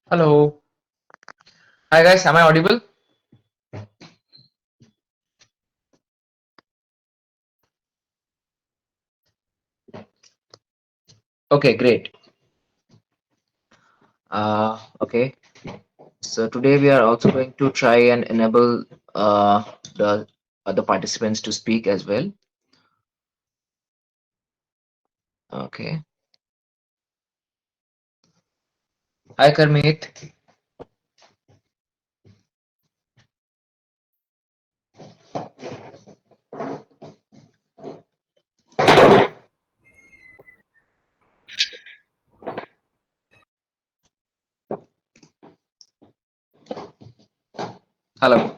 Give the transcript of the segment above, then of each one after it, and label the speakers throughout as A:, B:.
A: Hello. Hi guys, am I audible? Okay, great. Okay. So today we are also going to try and enable the other participants to speak as well. Okay. Hi Karmeet. Hello.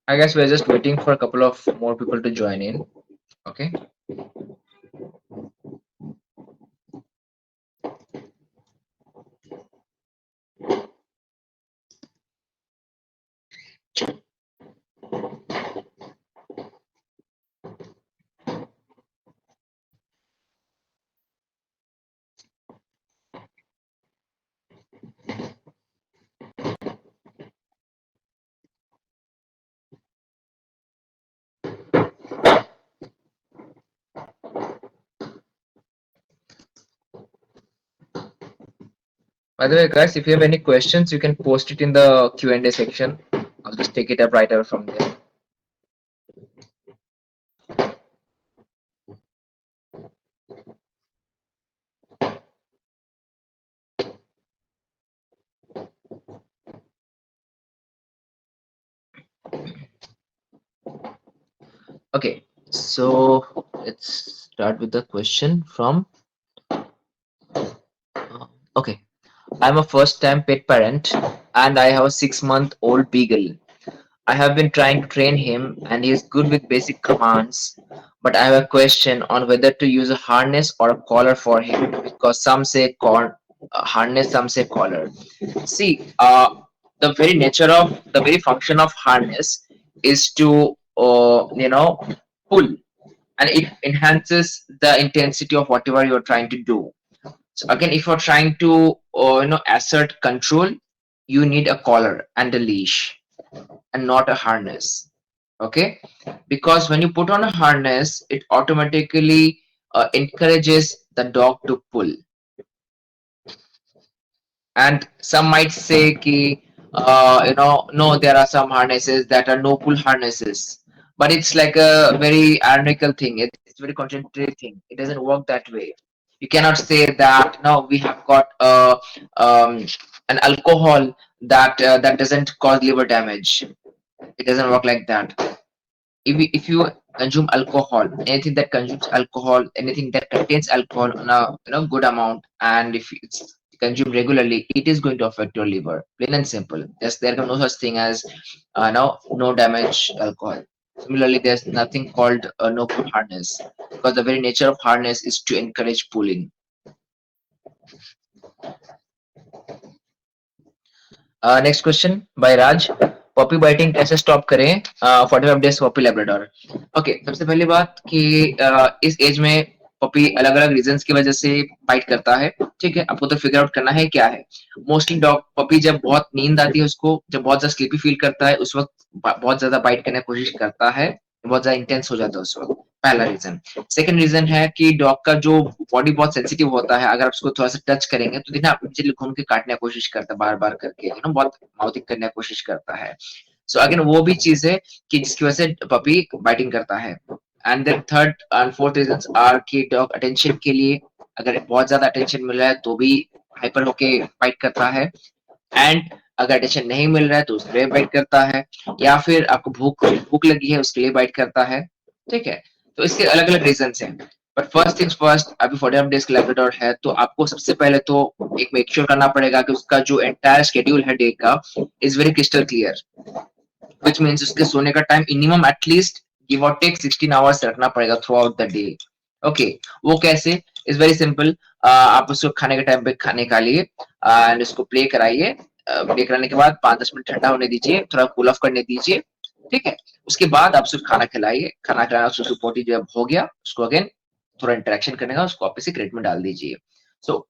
A: I guess we're just waiting for a couple of more people to join in. Okay. By the way, guys, if you have any questions, you can post it in the Q&A section. I'll just take it up right away from there. Okay. So let's start with the question from. Okay. I'm a first time pet parent and I have a 6 month old beagle. I have been trying to train him and he is good with basic commands, but I have a question on whether to use a harness or a collar for him because some say harness, some say collar. See, the very nature of the very function of harness is to, pull, and it enhances the intensity of whatever you're trying to do. So again, if you're trying to assert control, you need a collar and a leash and not a harness. Okay, because when you put on a harness, it automatically encourages the dog to pull. And some might say ki, no, there are some harnesses that are no pull harnesses, but it's like a very ironical thing. It's very contradictory thing. It doesn't work that way. You cannot say that no, we have got um, an alcohol that doesn't cause liver damage. It doesn't work like that. If you consume alcohol, anything that consumes alcohol, anything that contains alcohol on a good amount, and if it's consumed regularly, it is going to affect your liver. Plain and simple. There are no such thing as no damage alcohol. Similarly, there's nothing called no pull harness because the very nature of harness is to encourage pulling. Next question bye Raj. Poppy biting कैसे stop करें 45 days Poppy Labrador. Okay, सबसे पहली बात कि इस as में Poppy अलग अलग रीजंस की वजह से बाइट करता है. ठीक है, आपको तो फिगर आउट करना है क्या है. मोस्टली डॉग पॉपी जब बहुत नींद आती है उसको, जब बहुत ज्यादा स्लीपी फील करता है उस वक्त बहुत ज्यादा बाइट करने की कोशिश करता है, बहुत ज्यादा इंटेंस हो जाता है उस वक्त. पहला रीजन. सेकंड रीजन है कि डॉग का जो बॉडी बहुत सेंसिटिव होता है, अगर आप उसको थोड़ा सा टच करेंगे तो देखना आप नीचे घूम के काटने की कोशिश करता है बार बार करके, बहुत माउथिंग करने की कोशिश करता है. सो अगेन वो भी चीज है कि जिसकी वजह से पपी बाइटिंग करता है. And then third and fourth reason are कि डॉग अटेंशन के लिए, अगर बहुत ज्यादा अटेंशन मिल रहा है तो भी हाइपर होके बाइट करता है, एंड अगर अटेंशन नहीं मिल रहा है तो उसके लिए बाइट करता है, या फिर आपको भूख भूख लगी है उसके लिए बाइट करता है। ठीक है, तो इसके अलग अलग रीजन हैं। बट फर्स्ट थिंग्स फर्स्ट, अभी 45 डेज का लेब्राडोर है तो आपको सबसे पहले तो एक मेक श्योर करना पड़ेगा कि उसका जो एंटायर शेड्यूल है डे का is very crystal clear, which means उसके सोने का टाइम मिनिमम एटलीस्ट गिव और टेक 16 आवर्स रखना पड़ेगा through out the day. Okay, वो कैसे? Is very simple. आप उसको खाने के टाइम पे खाने निकालिए एंड उसको प्ले कराइए। प्ले कराने के बाद 5-10 मिनट ठंडा होने दीजिए, थोड़ा कूल ऑफ करने दीजिए। ठीक है, उसके बाद आप उसको खाना खिलाइए। खाना खिलाना उसको पोटी जब हो गया उसको अगेन थोड़ा इंटरेक्शन करने का उसको वापस से क्रेट में डाल दीजिए। So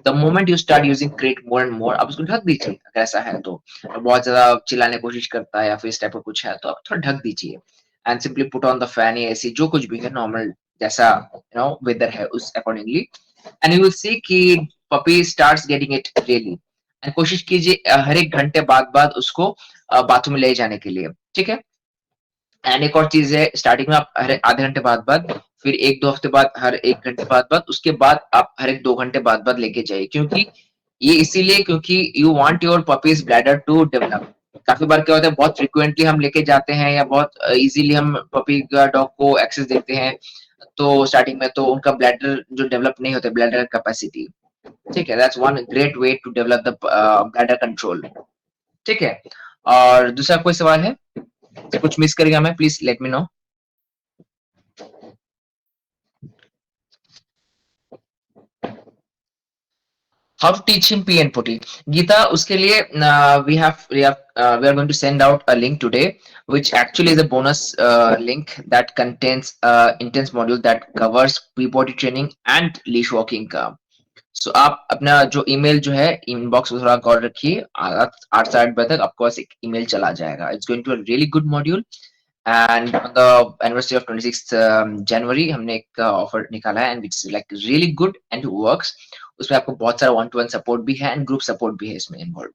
A: the moment you start using crate more and मोर, आप उसको ढक दीजिए अगर ऐसा है तो। बहुत ज्यादा चिल्लाने की कोशिश करता है या फिर इस टाइप का कुछ है तो आप थोड़ा ढक दीजिए and simply put on the fan या एसी जो कुछ भी है नॉर्मल, जैसा वेदर है उस accordingly, and you will see कि puppy starts getting it really. And कोशिश कीजिए हर एक घंटे बाद बाद उसको बाथरूम में ले जाने के लिए। ठीक है, एंड एक और चीज है, स्टार्टिंग में आप हर आधे घंटे बाद बाद, फिर 1-2 हफ्ते बाद हर 1 घंटे बाद बाद, उसके बाद आप हर एक 2 घंटे बाद बाद लेके जाइए। क्योंकि ये इसीलिए क्योंकि you want your puppy's bladder to develop. काफी बार क्या होता है, बहुत फ्रिक्वेंटली हम लेके जाते हैं या बहुत इजीली हम पपी डॉग को एक्सेस देते हैं, तो स्टार्टिंग में तो उनका ब्लैडर जो डेवलप नहीं होता, ब्लैडर कैपेसिटी। ठीक है, that's one great way to develop the bladder control. ठीक है, और दूसरा कोई सवाल है? कुछ मिस कर गया मैं, please let me no. How to teach him P and Putty? Geeta, उसके लिए we are going to send out a link today, which actually is a bonus link that contains intense module that covers pre-potty training and leash walking का। So आप अपना जो email जो है inbox में थोड़ा गौर रखिए, 8 से 8 बजे तक आपको बस एक ईमेल चला जाएगा। It's going to be a really good module, and on the anniversary of 26th January हमने एक ऑफर निकाला है, and it's like really good and it works। उसमें आपको बहुत सारा वन टू वन सपोर्ट भी है एंड ग्रुप सपोर्ट भी है इसमें involve.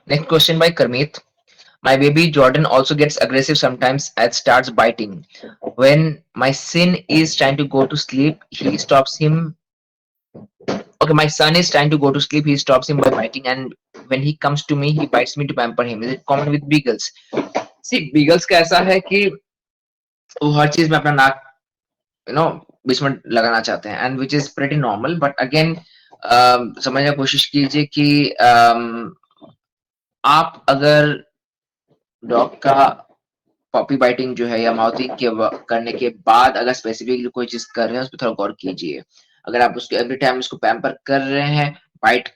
A: Next question by Karmeet. My baby Jordan also gets aggressive sometimes and starts biting. When my son is trying to go to sleep, he stops him. Okay, my son is trying to go to sleep, he stops him by biting, and when he comes to me, he bites me to pamper him. Is it common with beagles? See, beagles का ऐसा है कि वो हर चीज में अपना नाक बीच में लगाना चाहते हैं, and which is pretty normal, but again समझने की कोशिश कीजिए कि आप अगर डॉग का पॉपी बाइटिंग जो है या माउथिंग के करने के बाद अगर स्पेसिफिकली कोई चीज कर रहे हैं उस पर थोड़ा गौर कीजिए। अगर आप उसके एवरी टाइम उसको पैम्पर कर रहे हैं बाइट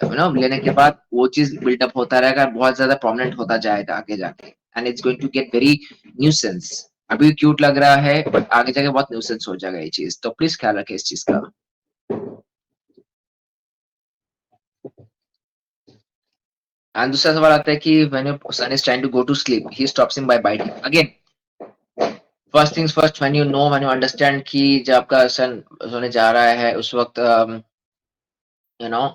A: लेने के बाद, वो चीज बिल्डअप होता रहेगा, बहुत ज्यादा प्रोमिनेंट होता जाएगा आगे जाके, and it's going to get very nuisance. अभी क्यूट लग रहा है बट आगे जाके बहुत न्यूसेंस हो जाएगा ये चीज, तो प्लीज ख्याल रखें इस चीज का। एंड दूसरा सवाल आता है कि when your son is trying to go to sleep he stops him by biting again. First things first, when you understand कि जब आपका सन सोने जा रहा है उस वक्त यू नो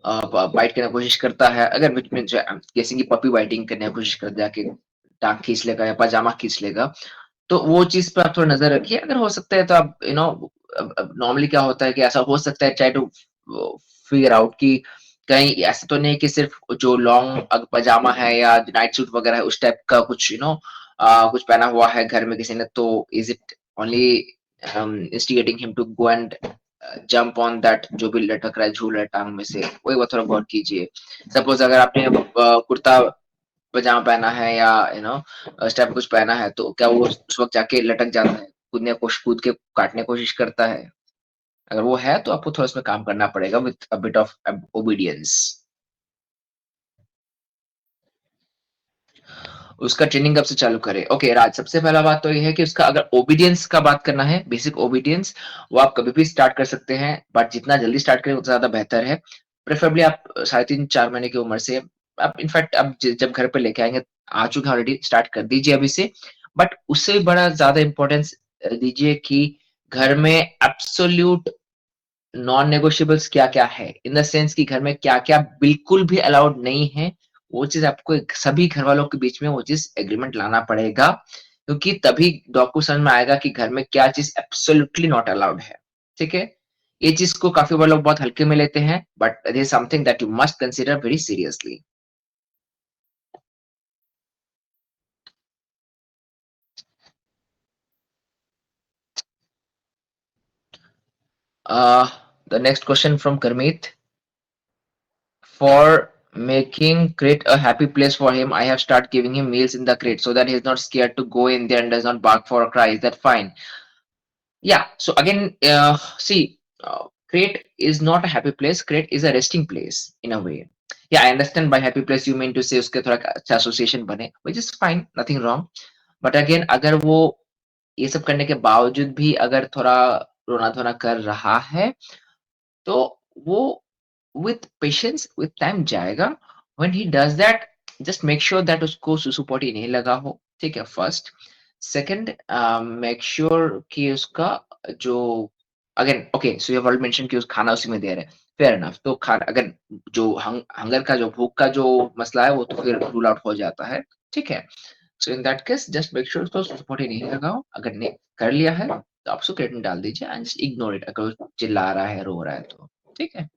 A: बाइट करने की कोशिश करता है, अगर बीच में जैसे कि पपी बाइटिंग करने की कोशिश कर जाके टांग खींच लेगा या पजामा खींच लेगा, तो वो चीज पे आप थोड़ा नजर रखिए। अगर हो सकता है तो आप नॉर्मली क्या होता है कि ऐसा हो सकता है, ट्राई टू फिगर आउट कि कहीं ऐसा तो नहीं कि सिर्फ जो लॉन्ग पजामा है या नाइट सूट वगैरह है उस टाइप का कुछ कुछ पहना हुआ है घर में किसी ने, तो is it only instigating him to go and jump on that जो भी लटक रहा है झूल रहा है टांग में से, वही वो थोड़ा गौर कीजिए। सपोज अगर आपने कुर्ता पजामा पहना है या उस टाइप कुछ पहना है तो क्या वो उस वक्त जाके लटक जाता है, कूद के काटने की कोशिश करता है? अगर वो है तो आपको थोड़ा इसमें काम करना पड़ेगा with a bit of obedience. उसका ट्रेनिंग कब से चालू करें? ओके राज, सबसे पहला बात तो ये है कि उसका अगर ओबीडियंस का बात करना है, बेसिक ओबीडियंस, वो आप कभी भी स्टार्ट कर सकते हैं, बट जितना जल्दी स्टार्ट करें उतना ज्यादा बेहतर है। प्रेफरेबली आप 3.5 4 महीने की उम्र से, आप इनफैक्ट अब जब घर पे लेके आएंगे, आ चुके हैं ऑलरेडी, स्टार्ट कर दीजिए अभी से। बट उससे भी बड़ा ज्यादा इंपॉर्टेंस दीजिए कि घर में एब्सोल्यूट नॉन नेगोशिएबल्स क्या-क्या है, इन द सेंस कि घर में क्या-क्या बिल्कुल भी अलाउड नहीं है, वो चीज़ आपको सभी घर वालों के बीच में वो चीज़ एग्रीमेंट लाना पड़ेगा, क्योंकि तभी डॉग को समझ में आएगा कि घर में क्या चीज़ एब्सोल्यूटली नॉट अलाउड है। ठीक है? ये चीज को काफी बार लोग बहुत हल्के में लेते हैं, but it is something that you must consider very seriously. The next question from Karmeet. For making crate a happy place for him, I have started giving him meals in the crate so that he's not scared to go in there and does not bark for a cry. Is that fine? Yeah. So again, see, crate is not a happy place. Crate is a resting place in a way. Yeah, I understand by happy place you mean to say उसके थोड़ा अच्छा association बने, which is fine, nothing wrong. But again, अगर वो ये सब करने के बावजूद भी अगर थोड़ा रोना धोना कर रहा है, तो वो विथ पेशेंस विथ टाइम जाएगा. When he does that, just make sure that उसको सुसु पॉटी नहीं लगा हो. ठीक है, फर्स्ट. सेकंड, मेक श्योर कि उसका जो, again okay, so you have already mention कि उस खाना उसी में दे रहे हैं. Fair enough. तो खाना अगर जो हंगर का जो भूख का जो मसला है वो तो फिर रूल आउट हो जाता है. ठीक है. So in that case just make sure उसको सपोर्ट ही नहीं लगाओ. अगर नहीं कर लिया है तो आप उसको क्रेट में डाल दीजिए एंड जस्ट इग्नोर इट. अगर वो चिल्ला रहा है, रो रहा है तो ठीक है.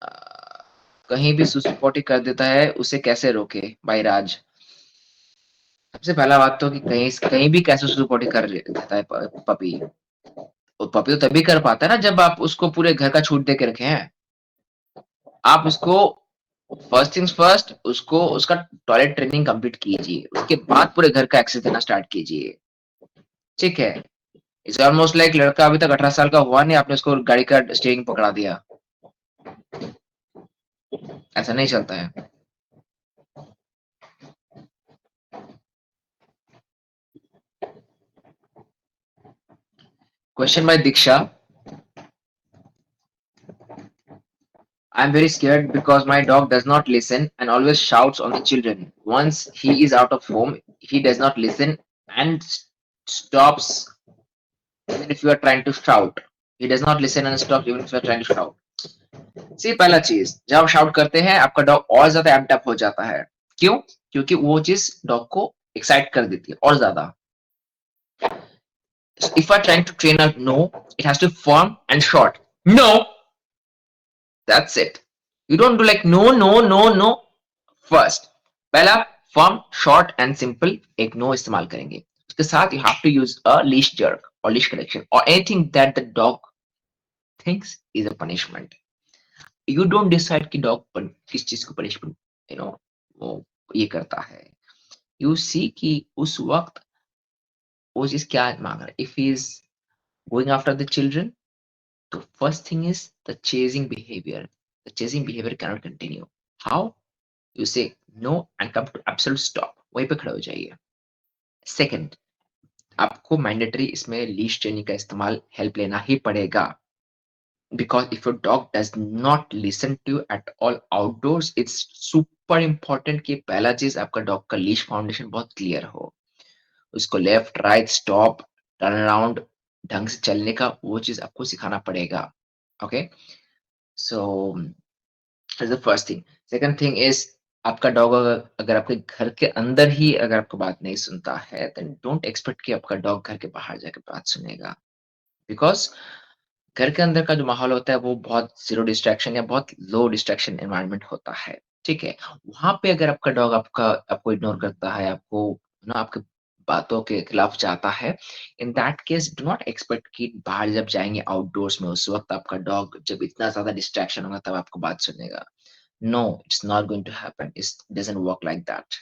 A: अ, कहीं भी सुसुपोटी कर देता है, उसे कैसे रोके? भाई राज, सबसे पहला बात तो कि कहीं कहीं भी कैसे सुसुपोटी कर देता है पपी. वो पपी तो तभी कर पाता है ना जब आप उसको पूरे घर का छूट दे के रखे हैं. आप उसको फर्स्ट थिंग्स फर्स्ट, उसको उसका टॉयलेट ट्रेनिंग कंप्लीट कीजिए, उसके बाद पूरे घर का एक्सेस देना स्टार्ट कीजिए. ठीक है. इट्स ऑलमोस्ट लाइक लड़का अभी तक 18 साल का हुआ नहीं, आपने उसको गाड़ी का स्टीयरिंग पकड़ा दिया. ऐसा नहीं चलता है. Question bye Diksha. I'm very scared because my dog does not listen and always shouts on the children. Once he is out of home, he does not listen and stops even if you are trying to shout. He does not listen and stops even if you are trying to shout. See, पहला चीज, जब आप shout करते हैं आपका dog और ज्यादा एम्प्ड up हो जाता है. क्यों? क्योंकि वो चीज डॉग को एक्साइट कर देती है और ज्यादा. If you are trying to train a no, it has to firm and short. No, that's it. You don't do like no, no, no, no. First, पहला फर्म शॉर्ट एंड सिंपल एक no इस्तेमाल करेंगे. उसके साथ you have to use a leash jerk और leash collection और anything that the dog thinks is a punishment. You don't decide कि dog किस चीज को पनिशमेंट यू नो वो ये करता है. यू सी कि उस वक्त वो चीज क्या मांग रहा है. If he is going after the children, तो first thing is the chasing behaviour. The chasing behaviour can not continue. How? You say no and come to absolute stop, वहीं पे खड़े हो जाइए. सेकंड, आपको मैंडेटरी इसमें लीश ट्रेनिंग का इस्तेमाल हेल्प लेना ही पड़ेगा. Because if your dog does not listen to at all outdoors, it's super important कि पहला चीज आपका डॉग का लीश फाउंडेशन बहुत क्लियर हो. उसको left right stop turn around ढंग से चलने का वो चीज आपको सिखाना पड़ेगा. Okay. So is the first thing. Second thing is, आपका डॉग अगर अगर आपके घर के अंदर ही अगर आपको बात नहीं सुनता है, देन डोंट एक्सपेक्ट कि आपका डॉग घर के बाहर जाके बात सुनेगा. बिकॉज घर के अंदर का जो माहौल होता है वो बहुत ज़ीरो डिस्ट्रैक्शन या बहुत लो डिस्ट्रैक्शन एनवायरनमेंट होता है, ठीक है? वहाँ पे अगर आपका डॉग आपको इग्नोर करता है, आपको आपकी बातों के खिलाफ जाता है, इन that case do not expect कि बाहर जब जाएँगे आउटडोर्स में उस वक़्त आपका डॉग जब इतना ज़्यादा डिस्ट्रैक्शन होगा तब आपको बात सुनेगा. No, it's not going to happen. It's doesn't work like that.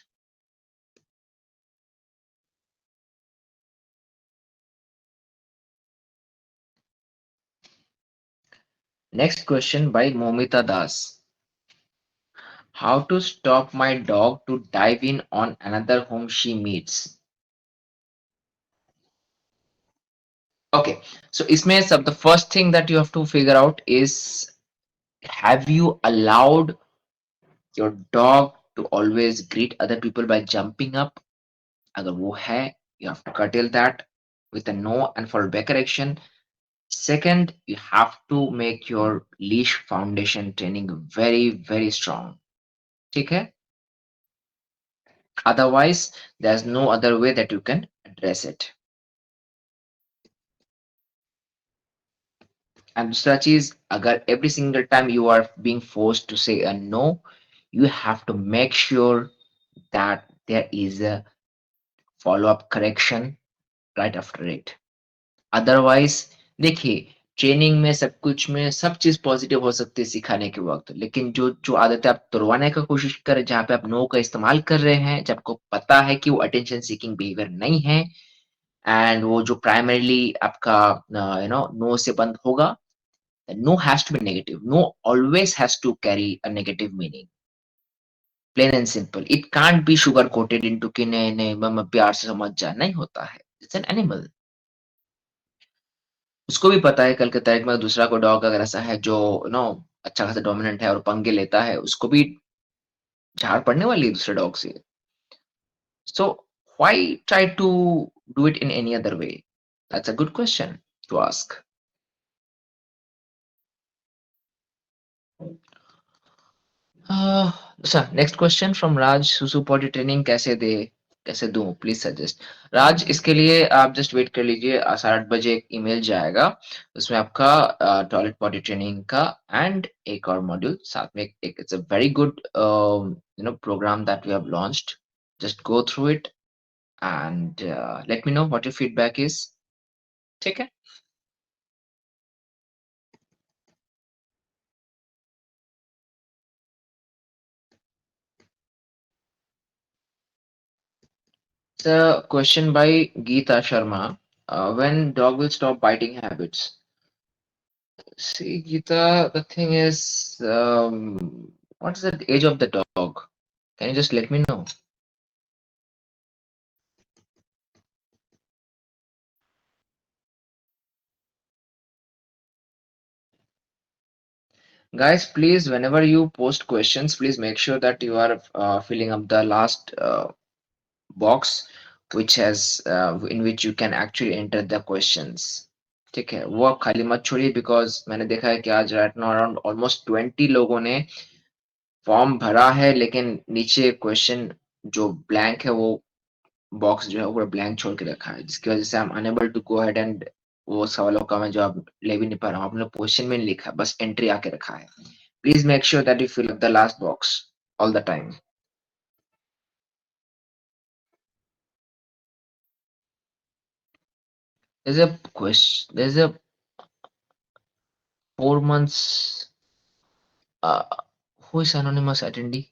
A: Next question by Momita Das. How to stop my dog to dive in on another whom she meets? Okay, so इसमें सब the first thing that you have to figure out is, have you allowed your dog to always greet other people by jumping up? अगर वो है, you have to curtail that with a no and followed by correction. Second, you have to make your leash foundation training very, very strong. ठीक है? Otherwise, there's no other way that you can address it. And दूसरा चीज, अगर every single time you are being forced to say a no, you have to make sure that there is a follow up correction right after it. Otherwise देखिए, training में सब कुछ में सब चीज पॉजिटिव हो सकती है सिखाने के वक्त, लेकिन जो जो आदतें आप तुड़वाने का कोशिश कर रहे हैं, जहाँ पे आप नो का इस्तेमाल कर रहे हैं, जब आपको पता है कि वो अटेंशन सीकिंग बिहेवियर नहीं है, एंड वो जो प्राइमरीली आपका नो से बंद होगा, no has to be negative, no always has to carry a negative meaning, plain and simple, it can't be sugar coated into कि नहीं नहीं मैं प्यार से समझ जा, नहीं होता है, इट्स एन एनिमल। उसको भी पता है कल के तारीख में दूसरा कोई डॉग अगर ऐसा है जो अच्छा खासा डोमिनेंट है और पंगे लेता है, उसको भी झाड़ पड़ने वाली है दूसरे डॉग से। So why try to do it in any other way? That's a good question to ask. अच्छा, नेक्स्ट क्वेश्चन फ्रॉम राज, सुसु पॉटी ट्रेनिंग कैसे दूं, प्लीज सजेस्ट। राज, इसके लिए आप जस्ट वेट कर लीजिए, 8:30 बजे एक ईमेल जाएगा, उसमें आपका टॉयलेट पॉटी ट्रेनिंग का एंड एक और मॉड्यूल साथ में, एक it's a very good program that we have launched, just go through it and let me know what your feedback is. ठीक है। Question by Geeta Sharma, when dog will stop biting habits? See, Geeta, the thing is, what's the age of the dog? Can you just let me know? Guys, please, whenever you post questions, please make sure that you are filling up the last box, which has in which you can actually enter the questions. ठीक है, वो आप खाली मत छोड़िए, because मैंने देखा है कि आज राइट नाउ अराउंड ऑलमोस्ट 20 लोगों ने फॉर्म भरा है, लेकिन नीचे क्वेश्चन जो ब्लैंक है, वो बॉक्स जो है वो पूरा ब्लैंक छोड़ के रखा है, जिसकी वजह से I am unable to go ahead and वो सवालों का मैं जवाब ले भी नहीं पा रहा हूँ। आपने क्वेश्चन में नहीं लिखा, बस एंट्री आके रखा है। Please make sure that you fill up the last box all the time. there's a there's a 4 months, uh, who is anonymous attendee?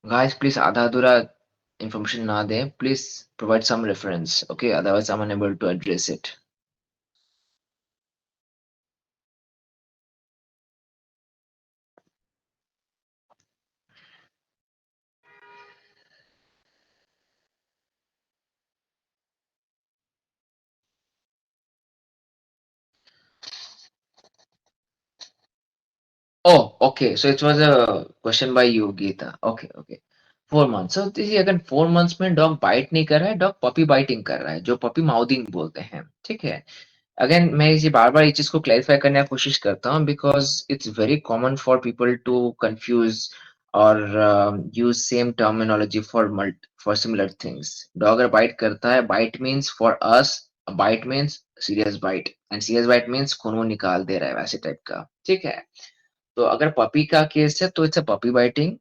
A: Guys, please आधा अधूरा information ना दें, please provide some reference, okay, otherwise I'm unable to address it. Oh, okay. So it was a question by you, Geeta. Okay, okay. 4 months. So देखिए, अगर 4 months में dog bite नहीं कर रहा है, डॉग पपी बाइटिंग कर रहा है, जो पपी माउदिंग बोलते हैं, ठीक है। अगेन मैं इसे बार बार ये चीज को क्लैरिफाई करने की कोशिश करता हूँ, because it's very common for people to confuse और use same terminology for similar things. Dog अगर बाइट करता है, bite means for us, bite means serious bite, and serious bite means खून वून निकाल दे रहा है, वैसे टाइप का, ठीक है। तो अगर पपी का केस है तो इट्स अ पपी बाइटिंग,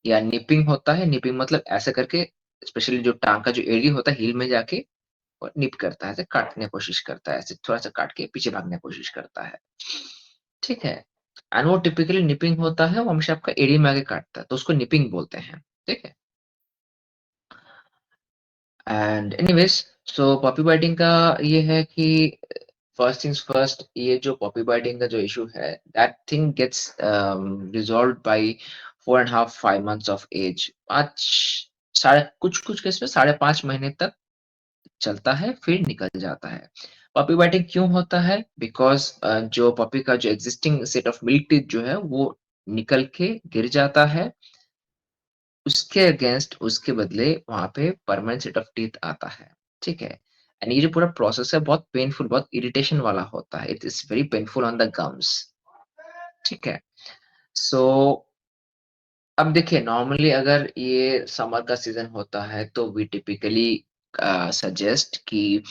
A: या निपिंग होता है। निपिंग मतलब ऐसे करके, स्पेशली जो टांग का जो एड़ी होता है, हील में जाके और निप करता है, ऐसे काटने की कोशिश करता है, ऐसे थोड़ा सा काट के पीछे भागने की कोशिश करता है, ठीक है। एंड वो टिपिकली निपिंग होता है, वो हमेशा आपका एड़ी में आके काटता है, तो उसको निपिंग बोलते हैं, ठीक है। And anyways, so puppy biting का ये है कि फर्स्ट थिंग्स फर्स्ट, ये जो पपी बाइटिंग का जो इशू है, that thing gets resolve by 4.5 5 months of age. पाँच साढ़े कुछ कुछ केस में 5.5 महीने तक चलता है, फिर निकल जाता है। पपी बाइटिंग क्यों होता है? बिकॉज जो पपी का जो existing set of milk teeth जो है वो निकल के गिर जाता है, उसके अगेंस्ट उसके बदले वहां पे परमानेंट सेट ऑफ टीथ आता है, ठीक है। एंड ये जो पूरा प्रोसेस है बहुत पेनफुल, बहुत इरिटेशन वाला होता है, it is very painful on the gums, ठीक है। सो अब देखिए नॉर्मली अगर ये समर का सीज़न होता है तो वी टिपिकली सजेस्ट कि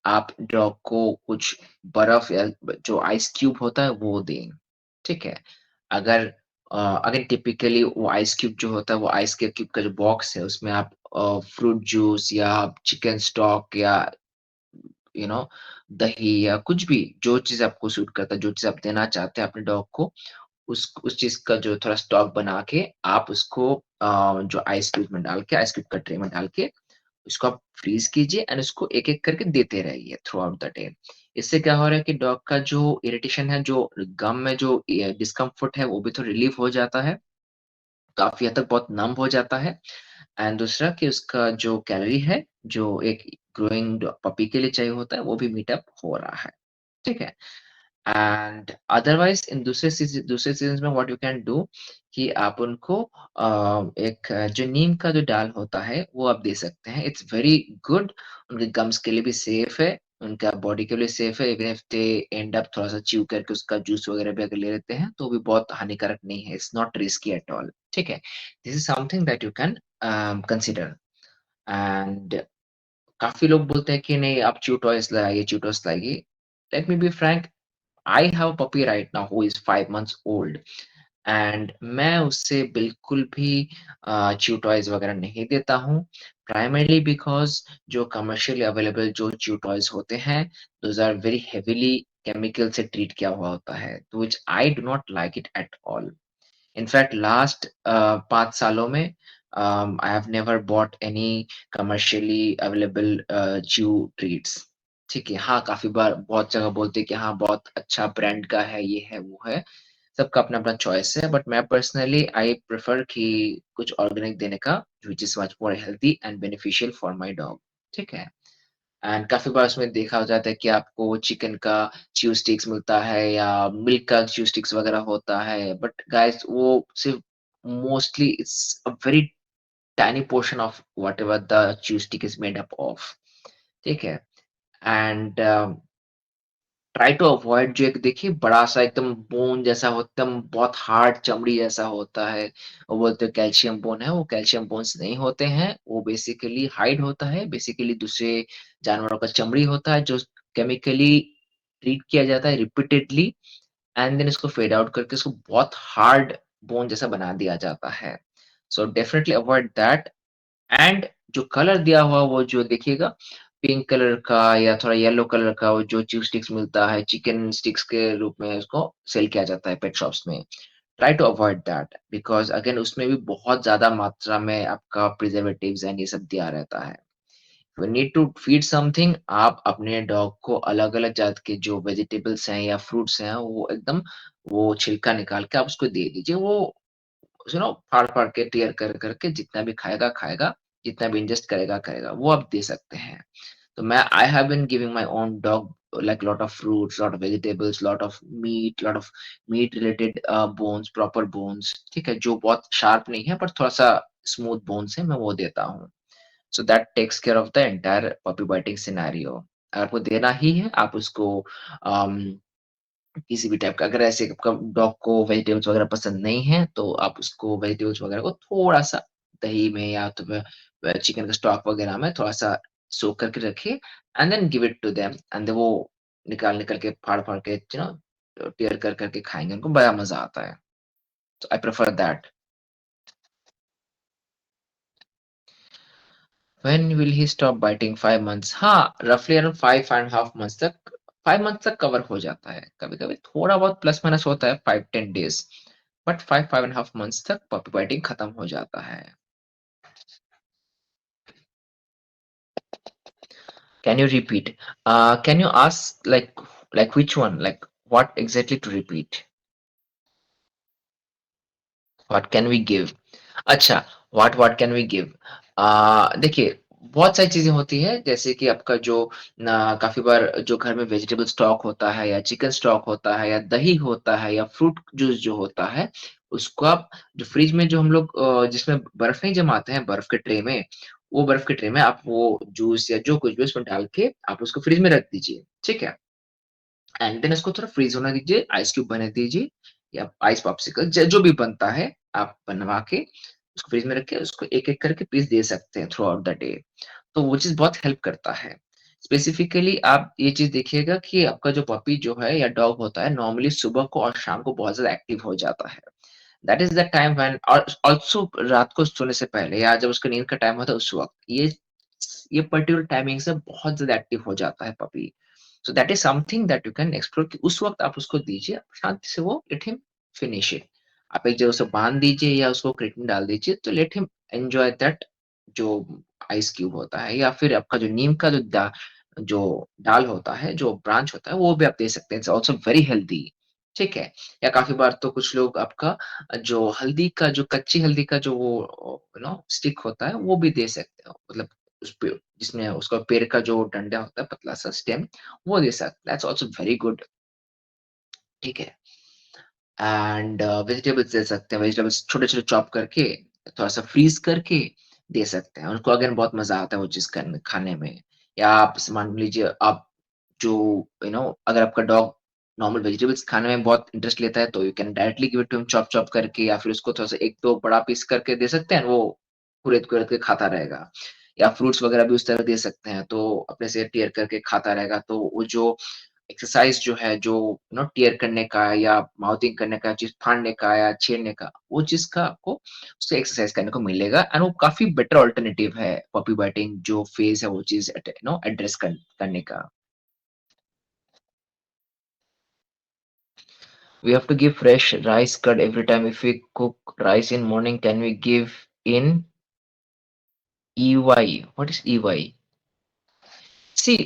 A: आप डॉग को कुछ बर्फ या जो आइस क्यूब होता है वो दें, ठीक है? अगर अगर टिपिकली वो आइस क्यूब जो होता है वो आइस के क्यूब का जो बॉक्स है उसमें आप फ्रूट जूस या चिकन स्टॉक या यू नो दही या कुछ भी जो चीज़ आपको सूट करता है, जो चीज़ आप देना चाहते हैं अपने डॉग को उस चीज़ का जो थोड़ा स्टॉक बना के आप उसको जो आइस क्यूब में डाल के आइस क्यूब का ट्रे में डाल के उसको आप फ्रीज़ कीजिए एंड उसको एक-एक करके देते रहिए थ्रू आउट द डे। इससे क्या हो रहा है कि डॉग का जो इरिटेशन है, जो गम में जो डिस्कम्फर्ट है वो भी तो रिलीफ़ हो जाता है, काफ़ी हद तक बहुत नम हो जाता है एंड दूसरा कि उसका जो कैलोरी है, जो एक ग्रोइंग पपी के लिए चाहिए होता है, वो भी मीट अप हो रहा है। ठीक है? एंड अदरवाइज़ इन दूसरे सीज़न्स में व्हाट यू कैन डू कि आप उनको एक जो नीम का जो डाल होता है, वो आप दे सकते हैं। इट्स वेरी गुड उनके गम्स के लिए भी सेफ है, उनका बॉडी के लिए सेफ है। Even if they and up थोड़ा-सा च्यू करके उसका जूस वगैरह भी अगर ले लेते हैं, तो भी बहुत हानिकारक नहीं है। It's not risky at all, ठीक है? This is something that you can consider and काफ़ी लोग बोलते हैं कि नहीं आप च्यू टॉयज़ लाइए, च्यू टॉयज़ लाइए। Let me be frank I have a puppy right now who is 5 months old and मैं उससे बिल्कुल भी च्यू टॉयज़ वगैरह नहीं देता हूँ। प्राइमरीली बिकॉज़ जो कमर्शियली अवेलेबल जो च्यू टॉयज़ होते हैं, those are very heavily chemical से ट्रीट किया हुआ होता है, तो which I do not like it at all. In fact last 5 सालों में I have never bought any commercially available chew treats. ठीक है, हाँ, काफ़ी बार बहुत जगह बोलते हैं कि हाँ, बहुत अच्छा ब्रांड का है, ये है, वो है। सबका अपना-अपना चॉइस है, बट मैं पर्सनली आई प्रेफर कि कुछ ऑर्गेनिक देने का, which is much more healthy and beneficial for my dog, ठीक है? एंड काफ़ी बार उसमें देखा जाता है कि आपको चिकन का च्यू स्टिक्स मिलता है या मिल्क का च्यू स्टिक्स वगैरह होता है, बट गाइस वो सिर्फ़ mostly it's a very tiny portion of whatever the chew stick is made up of, ठीक है? एंड ट्राई टू अवॉइड जो एक देखिए बड़ा-सा एकदम बोन जैसा हो एकदम बहुत हार्ड चमड़ी जैसा होता है, वो बोलते हैं कैल्शियम बोन है, वो कैल्शियम बोन्स नहीं होते हैं, वो बेसिकली हाइड होता है, बेसिकली दूसरे जानवरों का चमड़ी होता है जो केमिकली ट्रीट किया जाता है रिपीटेडली एंड देन इसको फेड आउट करके इसको बहुत हार्ड बोन जैसा बना दिया जाता है। सो डेफिनिटली अवॉइड दैट एंड जो कलर दिया हुआ वो जो देखिएगा पिंक कलर का या थोड़ा येलो कलर का वो जो च्यू स्टिक्स मिलता है, चिकन स्टिक्स के रूप में उसको सेल किया जाता है पेट शॉप्स में। Try to avoid that because again उसमें भी बहुत ज़्यादा मात्रा में आपका प्रिजर्वेटिव्स एंड ये सब दिया रहता है। You need to feed something आप अपने डॉग को अलग-अलग जात के जो वेजिटेबल्स हैं या फ्रूट्स हैं, वो एकदम वो छिलका निकाल के आप उसको दे दीजिए। वो फाड़-फाड़ के, टीयर कर के जितना भी खाएगा, खाएगा, जितना भी इंजेस्ट करेगा, करेगा, वो आप दे सकते हैं। तो मैं I have been giving my own dog like lot of fruits, lot of vegetables, lot of meat related bones, proper bones, ठीक है? जो बहुत शार्प नहीं है पर थोड़ा-सा स्मूथ बोन्स है, मैं वो देता हूँ। So that takes care of the entire puppy biting scenario। अगर आपको देना ही है, आप उसको अम किसी भी टाइप का अगर ऐसे आपका डॉग को वेजिटेबल्स वगैरह पसंद नहीं है, तो आप उसको वेजिटेबल्स वगैरह को थोड़ा-सा दही में या तो चिकन का स्टॉक वगैरह में थोड़ा-सा सोक करके रखिए and then give it to them and वो निकाल-निकाल के, फाड़-फाड़ के टीयर कर के खाएँगे, उनको बड़ा मज़ा आता है। तो I prefer that. When will he stop biting 5 months हाँ, रफली अराउंड 5 एंड हाफ मंथ्स तक 5 मंथ्स तक कवर हो जाता है। कभी-कभी थोड़ा बहुत प्लस माइनस होता है 5-10 days but 5 and half months तक पपी बाइटिंग खत्म हो जाता है। Can you repeat? Can you ask like which one? Like what exactly to repeat? What can we give? अच्छा, व्हाट कैन वी गिव? देखिए, बहुत सारी चीज़ें होती हैं, जैसे कि आपका जो काफ़ी बार जो घर में वेजिटेबल स्टॉक होता है या चिकन स्टॉक होता है या दही होता है या फ्रूट जूस जो होता है, उसको आप जो फ्रिज में जो हम लोग जिसमें बर्फ नहीं जमाते हैं, बर्फ के ट्रे में, वो बर्फ के ट्रे में आप वो जूस या जो कुछ भी उसमें डाल के आप उसको फ्रिज में रख दीजिए, ठीक है? एंड देन उसको थोड़ा फ्रीज़ होने दीजिए, आइस क्यूब बनने दीजिए या आइस पॉप्सिकल ज जो भी बनता है, आप बनवा के उसको फ्रिज में रख के उसको एक-एक करके पीस दे सकते हैं थ्रू आउट द डे। तो वो चीज़ बहुत हेल्प करता है। स्पेसिफिकली आप ये चीज़ देखिएगा कि आपका जो पपी जो है या डॉग होता है नॉर्मली सुबह को और शाम को बहुत ज़्यादा एक्टिव हो जाता है। That is the time when और ऑल्सो रात को सोने से पहले या जब उसका नींद का टाइम होता है उस वक़्त, ये पर्टिकुलर टाइमिंग से बहुत ज़्यादा एक्टिव हो जाता है puppy. So that is something that you can explore कि उस वक़्त आप उसको दीजिए, शांति से वो लेट हिम फिनिश इट। आप एक जगह उसे बाँध दीजिए या उसको क्रेट में डाल दीजिए, तो लेट हिम एन्जॉय दैट जो आइस क्यूब होता है या फिर आपका जो नीम का जो डाल होता है, जो ब्रांच होता है, वो भी आप दे सकते हैं। इट्स आल्सो वेरी हेल्दी, ठीक है? या काफ़ी बार तो कुछ लोग आपका जो हल्दी का जो कच्ची हल्दी का जो वो स्टिक होता है, वो भी दे सकते हो। मतलब उसपे जिसमें उसका पेड़ का जो डंडा होता है, पतला-सा स्टेम, वो दे सकते दैट्स आल्सो वेरी गुड, ठीक है? एंड वेजिटेबल्स दे सकते हैं, वेजिटेबल्स छोटे-छोटे चॉप करके, थोड़ा-सा फ्रीज़ करके दे सकते हैं। उनको अगेन बहुत मज़ा आता है वो चीज़ करने खाने में। या आप जैसे मान लीजिए आप जो अगर आपका डॉग नॉर्मल वेजिटेबल्स खाने में बहुत इंटरेस्ट लेता है, तो you can directly give it to him chop chop करके या फिर उसको थोड़ा-सा 1-2 बड़ा पीस करके दे सकते हैं, वो कुरेद-कुरेद के खाता रहेगा। या फ्रूट्स वगैरह भी उस तरह दे सकते हैं, तो अपने से टीयर करके खाता रहेगा, तो वो जो एक्सरसाइज़ जो है, जो टीयर करने का या माउथिंग करने का, चीज़ फाड़ने का या छेड़ने का, वो चीज़ का आपको उससे एक्सरसाइज़ करने को मिलेगा एंड वो काफ़ी बेटर अल्टरनेटिव है पपी बाइटिंग जो फ़ेज़ है वो चीज़ एड्रेस करने का। We have to give fresh rice curd every time. If we cook rice in morning, can we give in EY? What is EY? See,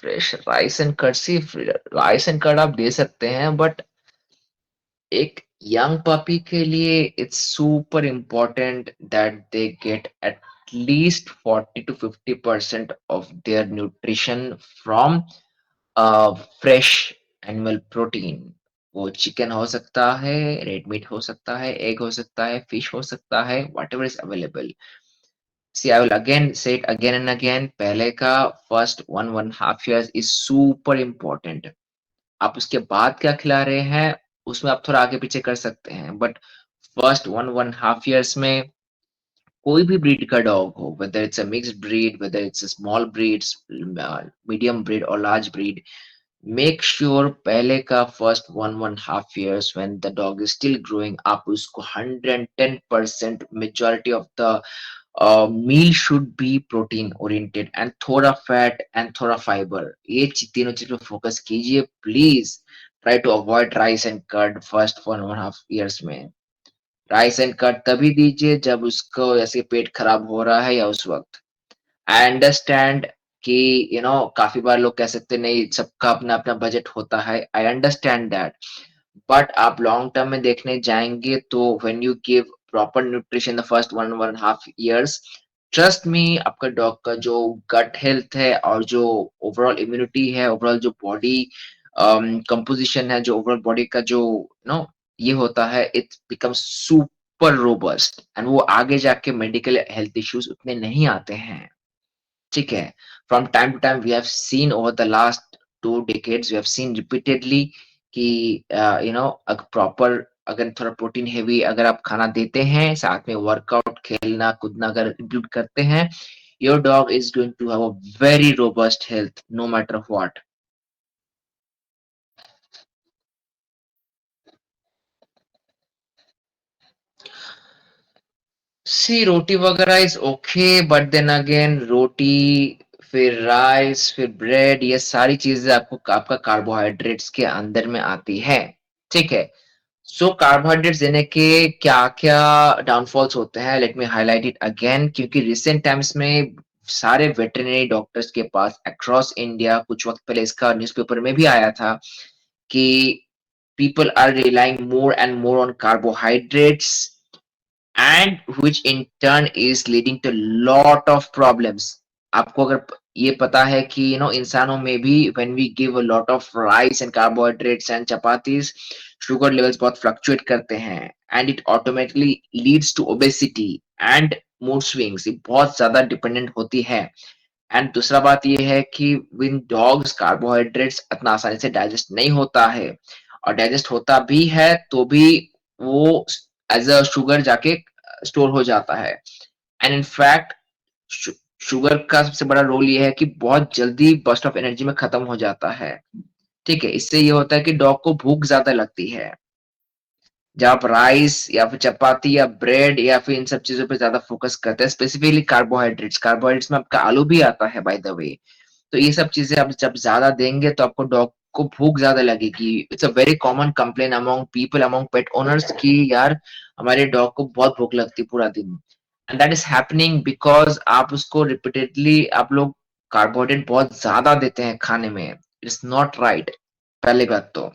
A: fresh rice and curd see rice and curd आप दे सकते हैं but एक young puppy के लिए it's super important that they get at least 40 to 50% of their nutrition from fresh animal protein. वो chicken हो सकता है, रेड मीट हो सकता है, एग हो सकता है, फिश हो सकता है, whatever is available. See I will again say it again and again, पहले का first 1.5 years is super important. आप उसके बाद क्या खिला रहे हैं, उसमें आप थोड़ा आगे पीछे कर सकते हैं, बट फर्स्ट 1.5 years में कोई भी ब्रीड का डॉग हो, whether it's a mixed breed, whether it's a small breed, medium breed और लार्ज ब्रीड, मेक श्योर पहले का first 1.5 years when the dog is still growing आप उसको 110% majority of the meal should be protein oriented and थोड़ा fat and थोड़ा fiber, ये तीनों चीज पे फोकस कीजिए please. Try to avoid rice and curd first 1.5 years में। राइस एंड कर्ड तभी दीजिए जब उसको ऐसे पेट खराब हो रहा है या उस वक्त। आई अंडरस्टैंड कि काफ़ी बार लोग कह सकते हैं नहीं सबका अपना-अपना बजट होता है। I understand that. बट आप लॉन्ग टर्म में देखने जाएँगे तो when you give proper nutrition the first 1.5 years, trust me आपका डॉग का जो गट हेल्थ है और जो ओवरऑल इम्यूनिटी है, ओवरऑल जो बॉडी कंपोज़िशन है, जो ओवरऑल बॉडी का जो ये होता है, it becomes super robust and वो आगे जाके मेडिकल हेल्थ इश्यूज़ उतने नहीं आते हैं। ठीक है? From time to time we have seen over the last 2 decades we have seen repeatedly कि अग प्रॉपर अगर थोड़ा प्रोटीन हेवी अगर आप खाना देते हैं, साथ में वर्कआउट, खेलना, कूदना अगर इंक्लूड करते हैं, your dog is going to have a very robust health no matter what. See roti वगैरह is okay but then again roti, फिर राइस, फिर ब्रेड ये सारी चीज़ें आपका कार्बोहाइड्रेट्स के अंदर में आती है, ठीक है? सो कार्बोहाइड्रेट्स देने के क्या-क्या डाउनफॉल्स होते हैं, let me highlight it again क्योंकि रिसेंट टाइम्स में सारे वेटरनरी डॉक्टर्स के पास अक्रॉस इंडिया कुछ वक़्त पहले इसका न्यूज़पेपर में भी आया था कि people are relying more and more on carbohydrates and which in turn is leading to lot of problems. आपको अगर ये पता है कि इंसानों में भी when we give a lot of rice and carbohydrates and chapatis, sugar levels बहुत फ्लक्चुएट करते हैं and it automatically leads to obesity and mood swings, ये बहुत ज्यादा डिपेंडेंट होती है। एंड दूसरा बात ये है कि विन डॉग्स कार्बोहाइड्रेट्स इतना आसानी से डाइजेस्ट नहीं होता है और डाइजेस्ट होता भी है तो भी वो एज अ शुगर जाके स्टोर हो जाता है। एंड इनफैक्ट शुगर का सबसे बड़ा रोल ये है कि बहुत जल्दी बर्स्ट ऑफ एनर्जी में खत्म हो जाता है। ठीक है, इससे ये होता है कि डॉग को भूख ज्यादा लगती है। जब आप राइस या फिर चपाती या ब्रेड या फिर इन सब चीजों पे ज्यादा फोकस करते हैं, स्पेसिफिकली कार्बोहाइड्रेट्स, कार्बोहाइड्रेट्स में आपका आलू भी आता है बाय द वे। तो ये सब चीजें आप जब ज्यादा देंगे तो आपको डॉग को भूख ज्यादा लगेगी। It's a very common complain among people, among pet owners कि यार हमारे डॉग को बहुत भूख लगती है पूरा दिन। And that is happening because आप उसको रिपीटेडली आप लोग कार्बोहाइड्रेट बहुत ज्यादा देते हैं खाने में। इट्स नॉट राइट, पहली बात तो।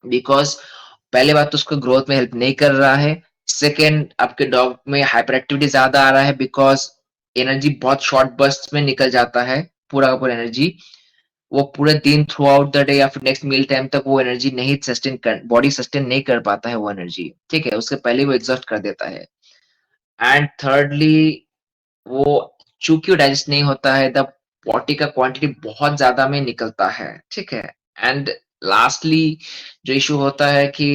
A: बिकॉज पहले बात तो उसको ग्रोथ में हेल्प नहीं कर रहा है। सेकेंड, आपके डॉग में हाइपर एक्टिविटी ज्यादा आ रहा है बिकॉज एनर्जी बहुत शॉर्ट बर्स्ट में निकल जाता है, पूरा का पूरा एनर्जी। वो पूरे दिन थ्रू आउट द डे या फिर नेक्स्ट मील टाइम तक वो एनर्जी नहीं सस्टेन कर, बॉडी सस्टेन नहीं कर पाता है वो एनर्जी। ठीक है, उससे पहले वो एग्जॉस्ट कर देता है। एंड थर्डली, वो चूंकि वो डाइजेस्ट नहीं होता है, द पॉटी का क्वांटिटी बहुत ज्यादा में निकलता है। ठीक है। एंड लास्टली जो इशू होता है कि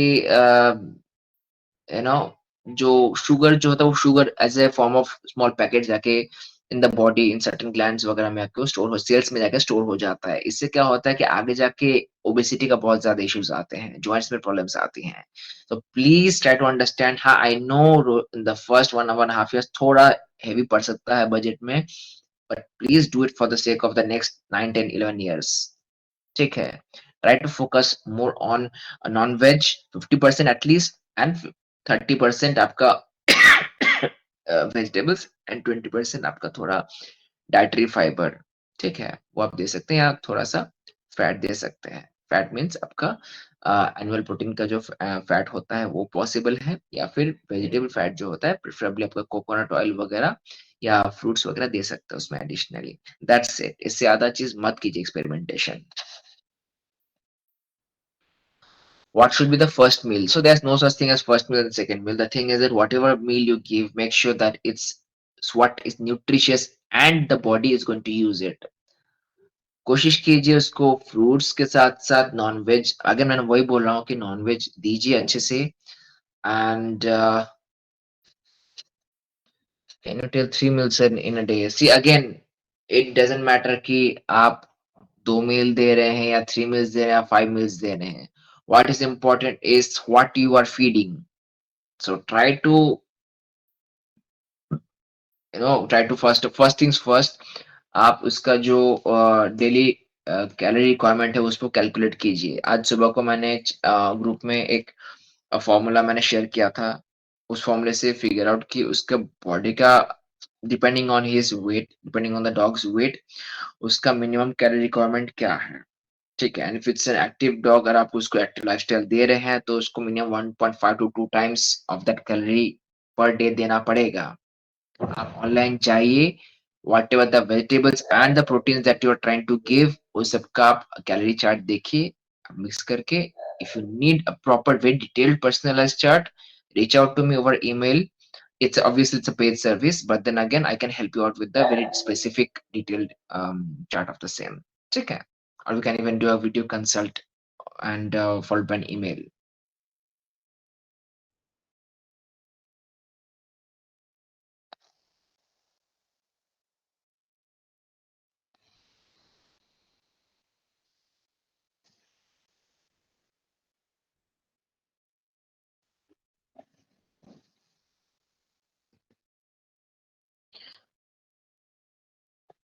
A: यू नो जो शुगर जो होता है वो sugar as a form of small packet जाके in the body in certain glands वगैरह में आके स्टोर हो, सेल्स में जाके स्टोर हो जाता है। इससे क्या होता है कि आगे जाके ओबेसिटी का बहुत ज्यादा इश्यूज आते हैं, जॉइंट्स में प्रॉब्लम्स आती हैं। तो प्लीज ट्राई टू अंडरस्टैंड। हाँ, I know in the first 1.5 years थोड़ा हैवी पड़ सकता है बजट में, but please do it for the sake of the next 9, 10, 11 years। ठीक है। Try to focus more on non veg 50% at least, and 30% आपका vegetables, and 20% आपका थोड़ा डाइटरी फाइबर। ठीक है, वो आप दे सकते हैं, या थोड़ा सा फैट दे सकते हैं। फैट मीन्स आपका एनुअल प्रोटीन का जो फैट होता है वो पॉसिबल है, या फिर वेजिटेबल फैट जो होता है प्रेफरेबली आपका कोकोनट ऑयल वगैरह या फ्रूट्स वगैरह दे सकते हैं उसमें एडिशनली। दैट्स इट, इससे ज्यादा चीज मत कीजिए experimentation. What should be the first meal? So there's no such thing as first meal and second meal. The thing is that whatever meal you give, make sure that it's what is nutritious and the body is going to use it. कोशिश कीजिए उसको fruits के साथ साथ non veg, अगर मैंने वही बोल रहा हूँ कि नॉन वेज दीजिए अच्छे से। And can you tell 3 meals in a day? See again, it doesn't matter कि आप 2 meal दे रहे हैं या 3 meals दे रहे हैं या 5 meals दे रहे हैं। What is important is what you are feeding. So try to try to first things first, आप उसका जो डेली कैलोरी रिक्वायरमेंट है उसको कैलकुलेट कीजिए। आज सुबह को मैंने ग्रुप में एक फॉर्मूला मैंने शेयर किया था। उस फॉर्मूले से फिगर आउट कि उसका बॉडी का depending on his weight, depending on the dog's weight, उसका मिनिमम कैलोरी रिक्वायरमेंट क्या है। ठीक है। And if it's an active dog, अगर आप उसको एक्टिव लाइफस्टाइल दे रहे हैं तो उसको minimum 1.5 to 2 times of that calorie per day देना पड़ेगा। आप ऑनलाइन जाइए, whatever the vegetables and the proteins that you are trying to give, उस सबका आप कैलोरी चार्ट देखिए मिक्स करके। If you need a proper very detailed personalised chart, reach out to me over email. It's obviously it's a paid service, but then again I can help you out with the very specific detailed chart of the same. ठीक है? Or we can even do a video consult and followed by an email.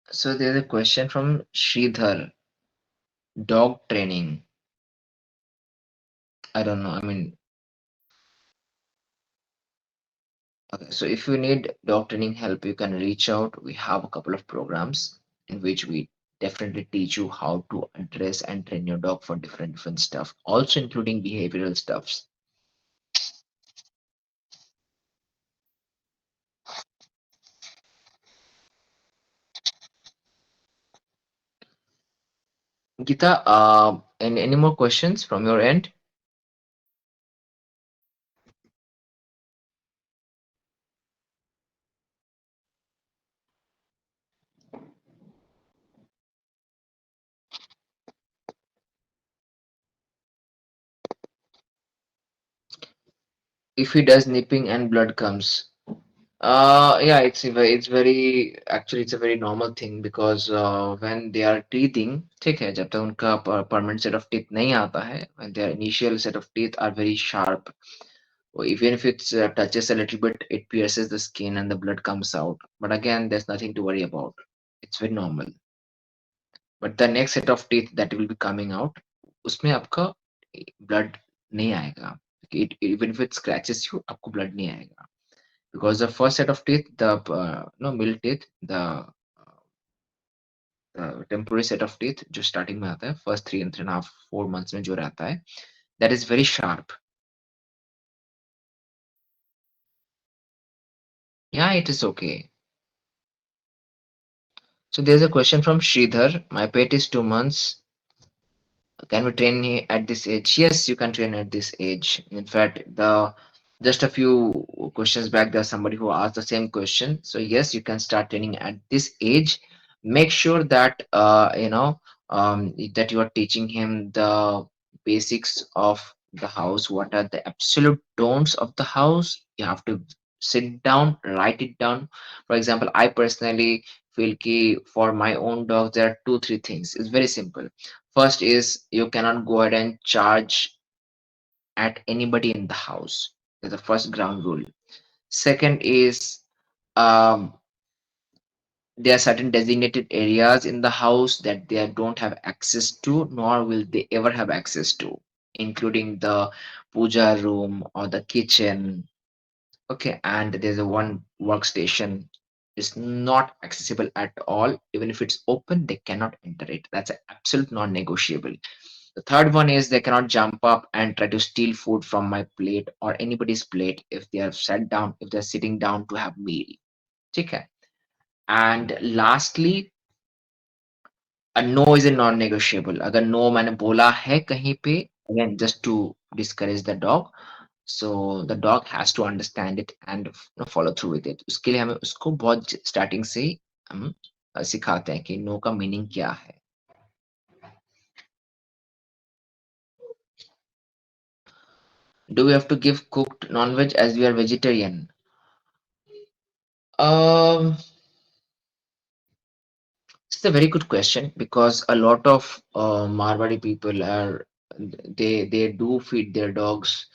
A: So there's a question from Sridhar. Dog training. I don't know. I mean, okay, so if you need dog training help, you can reach out. We have a couple of programs in which we definitely teach you how to address and train your dog for different stuff, also including behavioral stuffs. Gita, any more questions from your end? if he does nipping and blood comes. Yeah, it's very actually it's a very normal thing because when they are teething, ठीक है जब तक उनका permanent set of teeth नहीं आता है, when their initial set of teeth are very sharp, or even if it touches a little bit, it pierces the skin and the blood comes out. But again, there's nothing to worry about. It's very normal. But the next set of teeth that will be coming out, उसमें आपका blood नहीं आएगा. Even if it scratches you, आपको blood नहीं आएगा. Because the first set of teeth, the no middle teeth, the temporary set of teeth जो starting में आता है, first 3 and 3.5 4 months में जो रहता है, that is very sharp. Yeah, it is okay. So there's a question from Sridhar. My pet is 2 months. Can we train at this age? Yes, you can train at this age. In fact, the just a few questions back, there's somebody who asked the same question. So yes, you can start training at this age. Make sure that that you are teaching him the basics of the house. What are the absolute don'ts of the house? You have to sit down, write it down. For example, I personally feel key for my own dog. There are two, three things. It's very simple. First is you cannot go ahead and charge at anybody in the house. That's the first ground rule. Second is um, there are certain designated areas in the house that they don't have access to, nor will they ever have access to, including the puja room or the kitchen. Okay, and there's a one workstation is not accessible at all. Even if it's open, they cannot enter it. That's an absolute non-negotiable. The third one is they cannot jump up and try to steal food from my plate or anybody's plate if they have sat down, if they're sitting down to have meal. Okay. And lastly, a no is a non-negotiable. अगर no मैंने बोला है कहीं पे, again just to discourage the dog, so the dog has to understand it and follow through with it. उसके लिए हमें उसको बहुत स्टार्टिंग से ही हम सिखाते हैं कि नो का मीनिंग क्या है. Do we have to give cooked non-veg as we are vegetarian? Um, it's a very good question because a lot of Marwari people are they do feed their dogs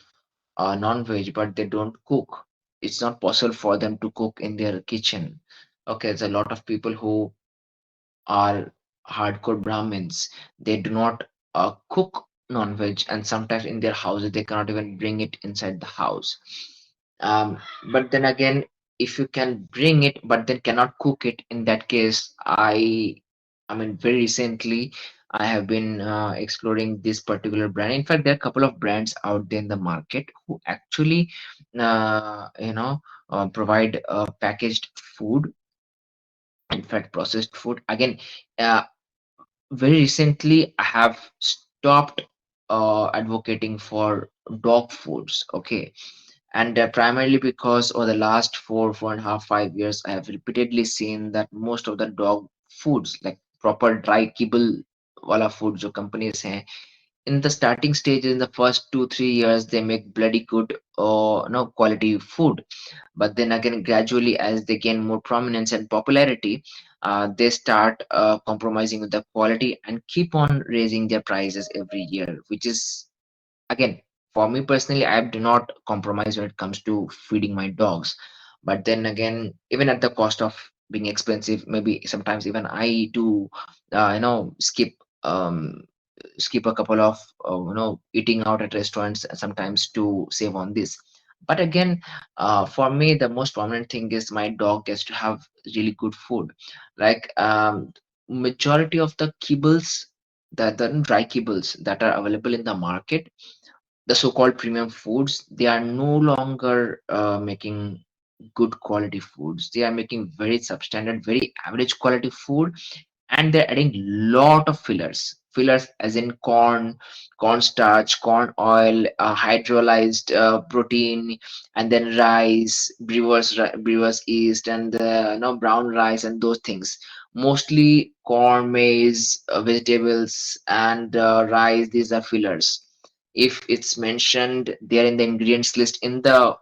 A: non-veg, but they don't cook. It's not possible for them to cook in their kitchen. Okay, there's a lot of people who are hardcore Brahmins. They do not cook non-veg, and sometimes in their houses they cannot even bring it inside the house. Um, but then again, if you can bring it, but then cannot cook it, in that case, I mean, very recently, I have been exploring this particular brand. In fact, there are a couple of brands out there in the market who actually, provide packaged food. In fact, processed food. Again, uh, very recently, I have stopped advocating for dog foods. Okay, and primarily because over the last 4.5 5 years I have repeatedly seen that most of the dog foods like proper dry kibble wala food जो companies हैं, in the starting stage in the first 2 3 years they make bloody good no quality food, but then again gradually as they gain more prominence and popularity, they start compromising with the quality and keep on raising their prices every year, which is again, for me personally, I do not compromise when it comes to feeding my dogs. But then again, even at the cost of being expensive, maybe sometimes even I do, skip skip a couple of eating out at restaurants sometimes to save on this. But again, for me, the most prominent thing is my dog gets to have really good food. Like majority of the kibbles, the dry kibbles that are available in the market, the so-called premium foods, they are no longer making good quality foods. They are making very substandard, very average quality food, and they're adding lot of fillers as in cornstarch, corn oil, hydrolyzed protein, and then rice, brewers yeast, and brown rice and those things. Mostly corn, maize, vegetables, and rice, these are fillers. if it's mentioned there in the ingredients list in the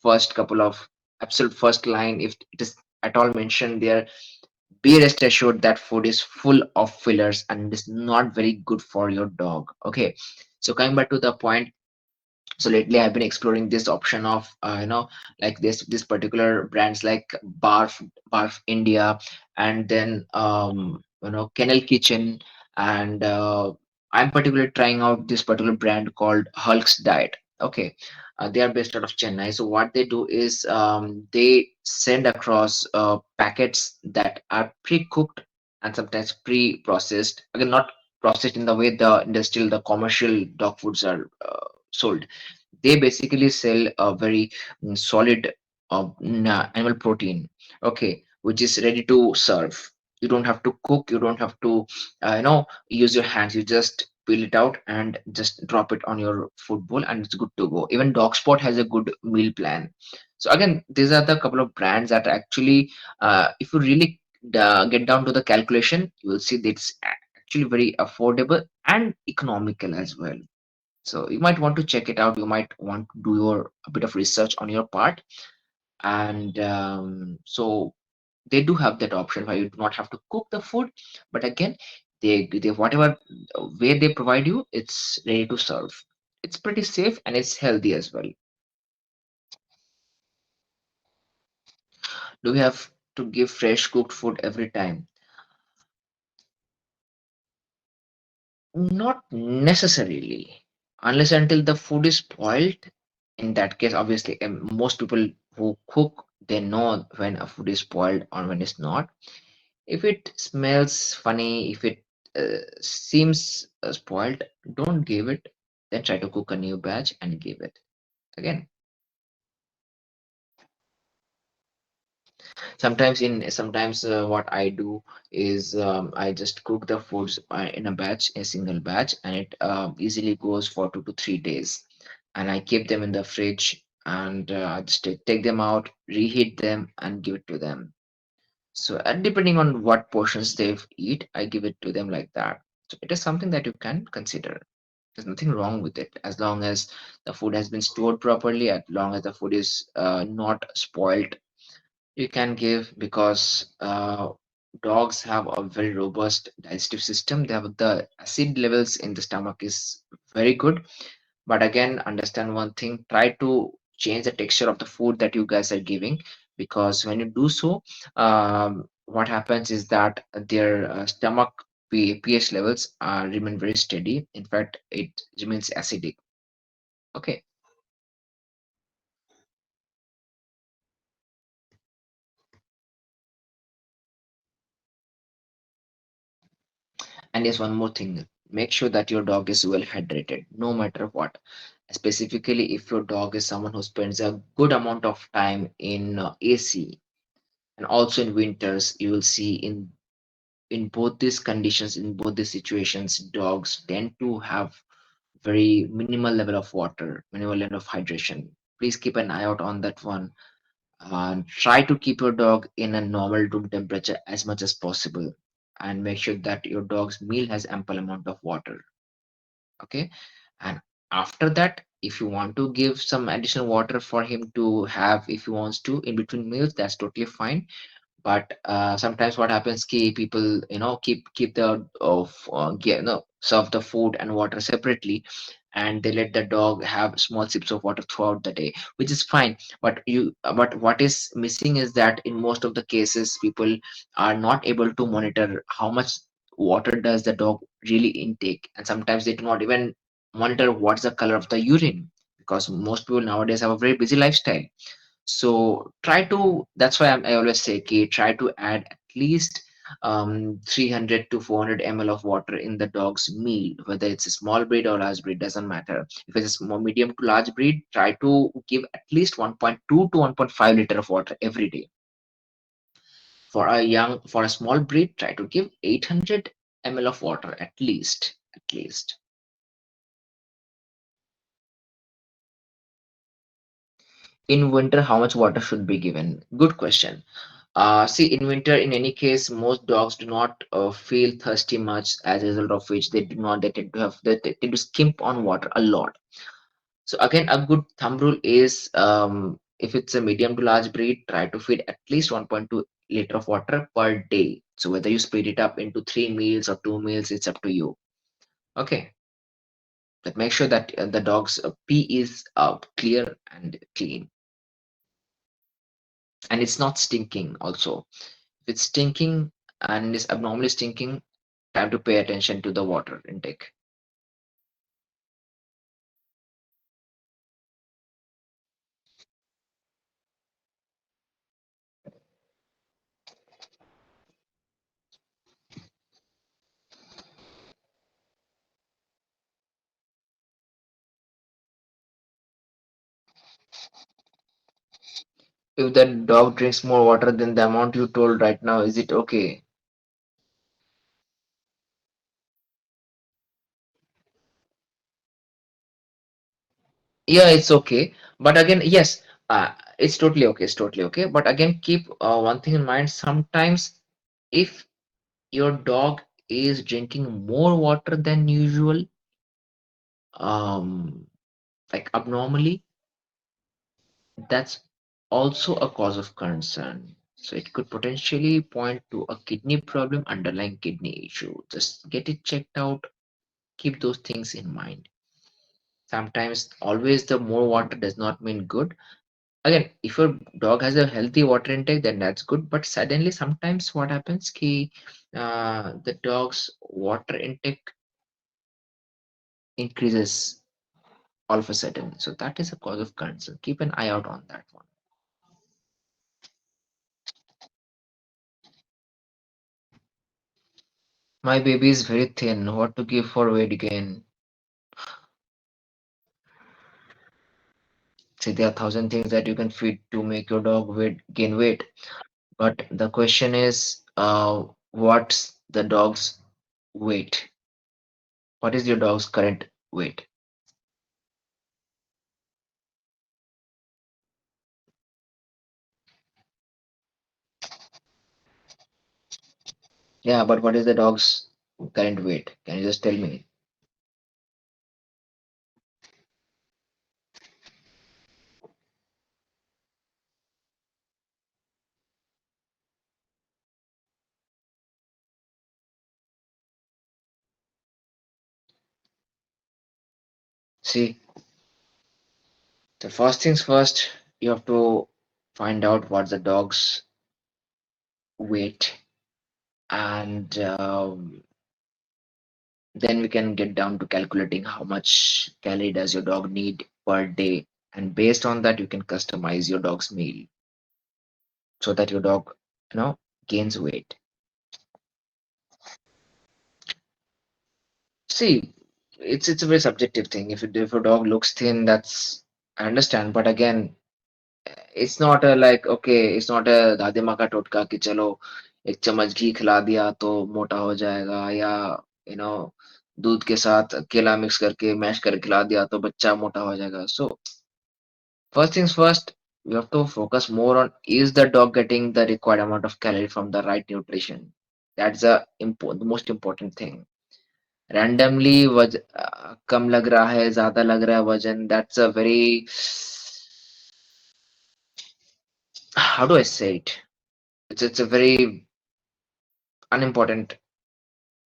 A: first couple of absolute first line, if it is at all mentioned there, be rest assured that food is full of fillers and is not very good for your dog. Okay, so coming back to the point, so lately I've been exploring this option of like this particular brands like barf India, and then Kennel Kitchen, and I'm particularly trying out this particular brand called Hulk's Diet. Okay, they are based out of Chennai. So what they do is they send across packets that are pre-cooked and sometimes pre-processed, again not processed in the way the industrial, the commercial dog foods are sold. They basically sell a very solid animal protein, okay, which is ready to serve. You don't have to cook, you don't have to use your hands. You just peel it out and just drop it on your food bowl and it's good to go. Even Dogspot has a good meal plan. So again, these are the couple of brands that actually, if you really get down to the calculation, you will see that it's actually very affordable and economical as well. So you might want to check it out. You might want to do your a bit of research on your part, and so they do have that option where you do not have to cook the food. But again, they whatever way they provide you, it's ready to serve. It's pretty safe and it's healthy as well. Do we have to give fresh cooked food every time? Not necessarily, unless until the food is spoiled. In that case, obviously, most people who cook, they know when a food is spoiled or when it's not. If it smells funny, if it seems spoiled, don't give it. Then try to cook a new batch and give it. Again, sometimes what I do is I just cook the foods in a batch, a single batch, and it easily goes for 2 to 3 days, and I keep them in the fridge, and I just take them out, reheat them, and give it to them. So depending on what portions they eat, I give it to them like that. So it is something that you can consider. There's nothing wrong with it as long as the food has been stored properly, as long as the food is not spoiled. You can give, because dogs have a very robust digestive system. They have the acid levels in the stomach is very good. But again, understand one thing: try to change the texture of the food that you guys are giving, because when you do so, what happens is that their stomach pH levels remain very steady. In fact, it remains acidic. Okay. And yes, one more thing: make sure that your dog is well hydrated, no matter what. Specifically, if your dog is someone who spends a good amount of time in AC, and also in winters, you will see in both these conditions, in both these situations, dogs tend to have very minimal level of water, minimal level of hydration. Please keep an eye out on that one. Try to keep your dog in a normal room temperature as much as possible, and make sure that your dog's meal has ample amount of water. Okay, and after that, if you want to give some additional water for him to have, if he wants to in between meals, that's totally fine. But sometimes what happens, key people keep the serve the food and water separately, and they let the dog have small sips of water throughout the day, which is fine. But what is missing is that in most of the cases, people are not able to monitor how much water does the dog really intake, and sometimes they do not even monitor what's the color of the urine, because most people nowadays have a very busy lifestyle. So try to, that's why I always say, okay, try to add at least 300 to 400 ml of water in the dog's meal, whether it's a small breed or large breed, doesn't matter. If it's a small, medium to large breed, try to give at least 1.2 to 1.5 liter of water every day. For a small breed, try to give 800 ml of water at least. In winter, how much water should be given? Good question. See, in winter, in any case, most dogs do not feel thirsty much, as a result of which they tend to they tend to skimp on water a lot. So again, a good thumb rule is, if it's a medium to large breed, try to feed at least 1.2 liter of water per day. So whether you split it up into 3 meals or 2 meals, it's up to you. Okay, but make sure that the dog's pee is clear and clean, and it's not stinking. Also, if it's stinking and is abnormally stinking, time to pay attention to the water intake. If the dog drinks more water than the amount you told right now, is it okay? Yeah, it's okay. But again, yes, it's totally okay. It's totally okay. But again, keep one thing in mind. Sometimes, if your dog is drinking more water than usual, um, like abnormally, that's also a cause of concern. So it could potentially point to a kidney problem, underlying kidney issue. Just get it checked out. Keep those things in mind. Sometimes, always the more water does not mean good. Again, if your dog has a healthy water intake, then that's good. But suddenly, sometimes what happens ki the dog's water intake increases all of a sudden. So that is a cause of concern. Keep an eye out on that one. My baby is very thin. What to give for weight gain? See, there are thousand things that you can feed to make your dog gain weight. But the question is, what's the dog's weight? What is your dog's current weight? Yeah, but what is the dog's current weight? Can you just tell me? See, the first things first, you have to find out what's the dog's weight, and then we can get down to calculating how much calorie does your dog need per day, and based on that, you can customize your dog's meal so that your dog, gains weight. See, it's a very subjective thing. If a dog looks thin, that's I understand, but again, it's not a like okay, it's not a दादी माँ का टोटका कि चलो एक चम्मच घी खिला दिया तो मोटा हो जाएगा, या यू नो दूध के साथ केला मिक्स करके मैश करके खिला दिया तो बच्चा मोटा हो जाएगा. So first things first, we have to focus more on, is the dog getting the required amount of calorie from the right nutrition? That's the most important thing. Randomly कम लग रहा है, ज्यादा लग रहा है वजन, that's a very, how do I say it? It's a very unimportant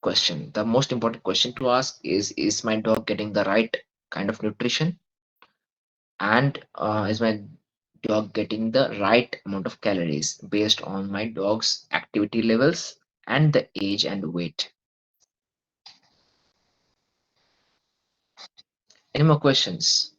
A: question. The most important question to ask is my dog getting the right kind of nutrition, and is my dog getting the right amount of calories based on my dog's activity levels and the age and weight. Any more questions?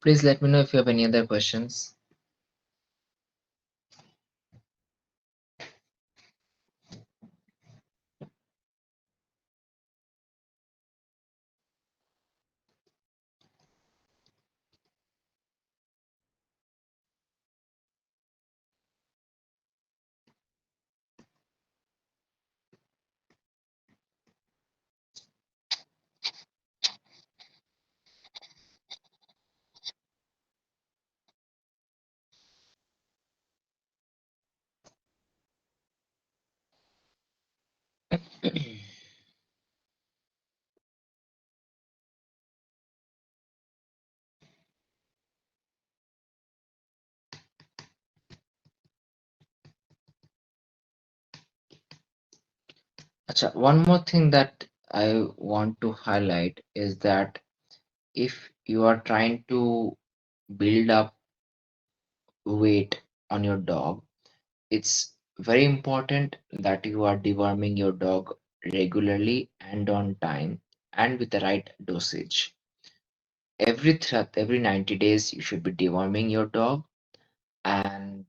A: Please let me know if you have any other questions. One more thing that I want to highlight is that if you are trying to build up weight on your dog, it's very important that you are deworming your dog regularly and on time and with the right dosage. Every 90 days, you should be deworming your dog. And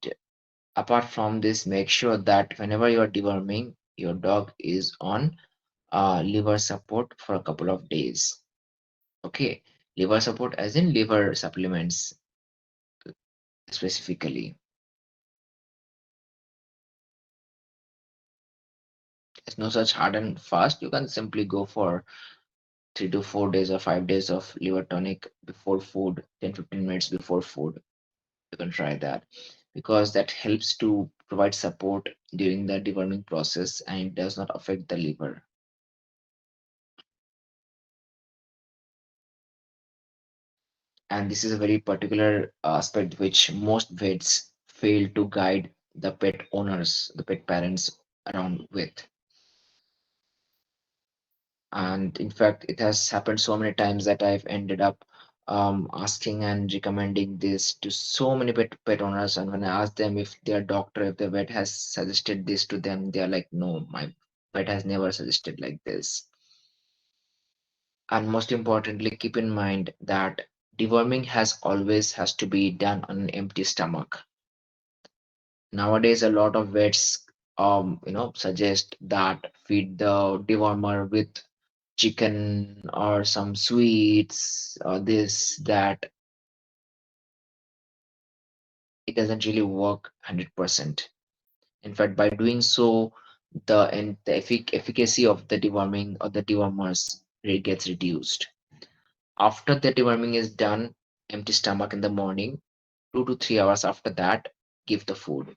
A: apart from this, make sure that whenever you are deworming, your dog is on liver support for a couple of days. Okay, liver support as in liver supplements specifically. There's no such hard and fast. You can simply go for 3 to 4 days or 5 days of liver tonic before food, 10-15 minutes before food. You can try that because that helps to provide support during the deworming process and it does not affect the liver. And this is a very particular aspect which most vets fail to guide the pet owners, the pet parents around with. And in fact, it has happened so many times that I've ended up asking and recommending this to so many pet owners. And when I ask them if their doctor, if the vet has suggested this to them, they are like, no, my vet has never suggested like this. And most importantly, keep in mind that deworming has to be done on an empty stomach. Nowadays, a lot of vets suggest that feed the dewormer with chicken or some sweets or this that. It doesn't really work 100%. In fact, by doing so, the efficacy of the deworming or the dewormers gets reduced. After the deworming is done, empty stomach in the morning, 2 to 3 hours after that, give the food.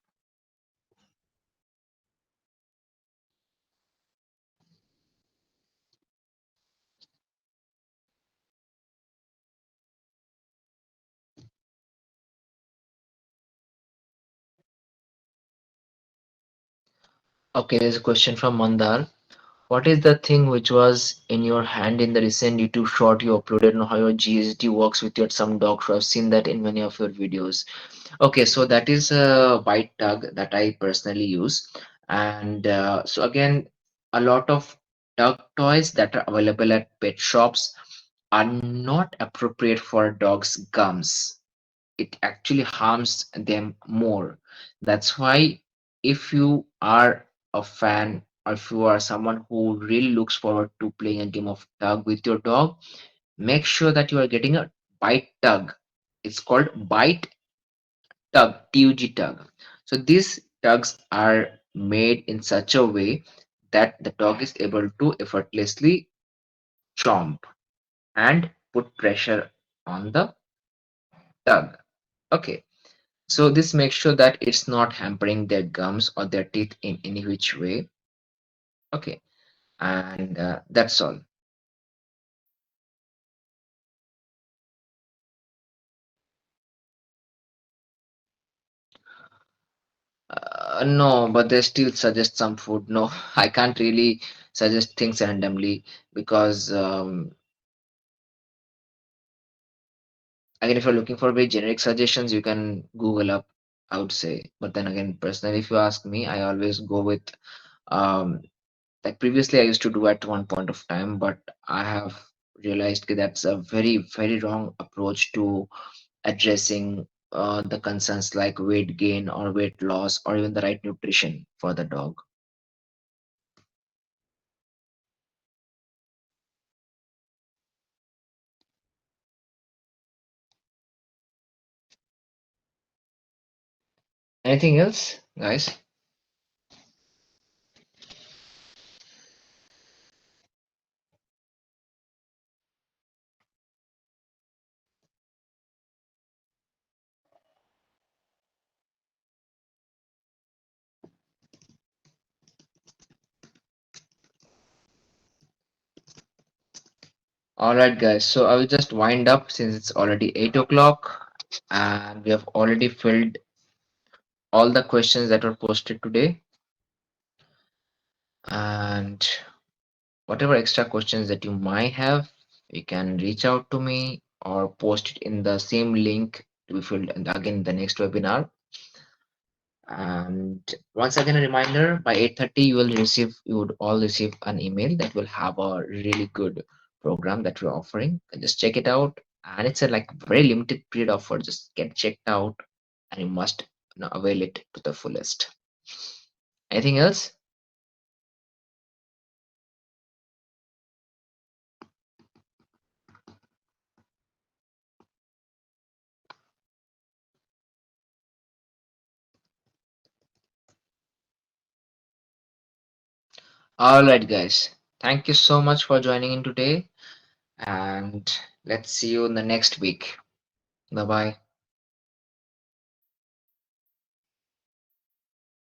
A: Okay, there's a question from Mandar. What is the thing which was in your hand in the recent YouTube short you uploaded on how your GSD works with your some dogs? I've seen that in many of your videos. Okay, so that is a white tug that I personally use. And so again, a lot of dog toys that are available at pet shops are not appropriate for dogs' gums. It actually harms them more. That's why if you are a fan or if you are someone who really looks forward to playing a game of tug with your dog, make sure that you are getting a bite tug. It's called bite tug, tug. So these tugs are made in such a way that the dog is able to effortlessly chomp and put pressure on the tug. Okay. So this makes sure that it's not hampering their gums or their teeth in any which way. Okay, and that's all. No, but they still suggest some food. No, I can't really suggest things randomly because again, if you're looking for very generic suggestions, you can Google up, I would say. But then again, personally, if you ask me, I always go with um, like previously I used to do at one point of time, but I have realized that that's a very wrong approach to addressing the concerns like weight gain or weight loss or even the right nutrition for the dog. Anything else, guys? All right, guys. So I will just wind up since it's already 8 o'clock and we have already filled all the questions that were posted today. And whatever extra questions that you might have, you can reach out to me or post it in the same link to be filled again in the next webinar. And once again, a reminder: by 8:30, you would all receive an email that will have a really good program that we're offering. And just check it out, and it's a like very limited period offer. Just get checked out, and you must avail it to the fullest. Anything else? All right, guys. Thank you so much for joining in today, and let's see you in the next week. Bye bye.